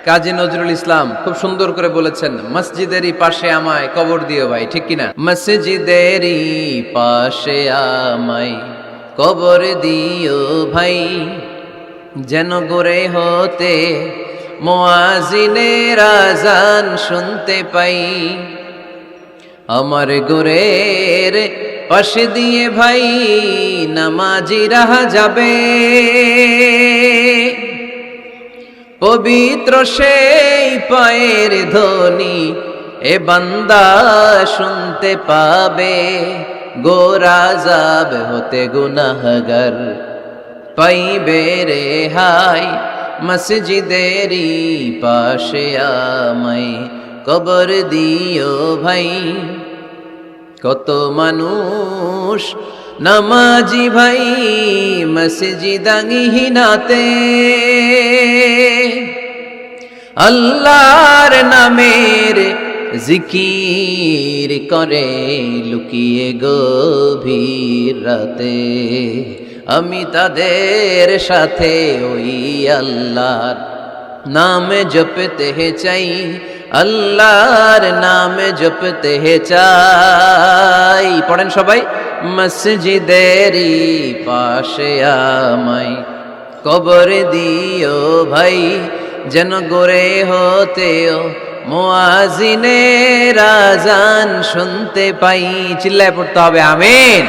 কাজী নজরুল ইসলাম খুব সুন্দর করে বলেছেন, মসজিদেরই পাশে আমায় কবর দিও ভাই, ঠিক কিনা? মসজিদেরই পাশে আমায় কবর দিও ভাই, যেন গড়ে হতে মুয়াজ্জিনের আযান শুনতে পাই। আমার গোরের পাশে দিয়ে ভাই নামাজিরা যাবে, পবিত্র সেই পায়ের ধ্বনি এ বান্দা শুনতে পাবে। গোরাজাব হতে গুনাহগার পাইবে রেহাই, মসজিদেরই পাশে আমায় কবর দিও ভাই। কত মানুষ নামাজি ভাই মসজিদাঙ্গিহীনাতে, আল্লাহর নামের জিকির করে লুকিয়ে গভীর রাতে। আমি তাদের সাথে ওই আল্লাহর নাম জপতে চাই, আল্লাহর নাম জপতে চাই। পড়েন সবাই, মসজিদেরই পাশে আমায় কবর দিও ভাই, যেন গড়ে হতেও মুয়াজ্জিনের আযান শুনতে পাই। চিল্লায় পড়তে হবে আমিন।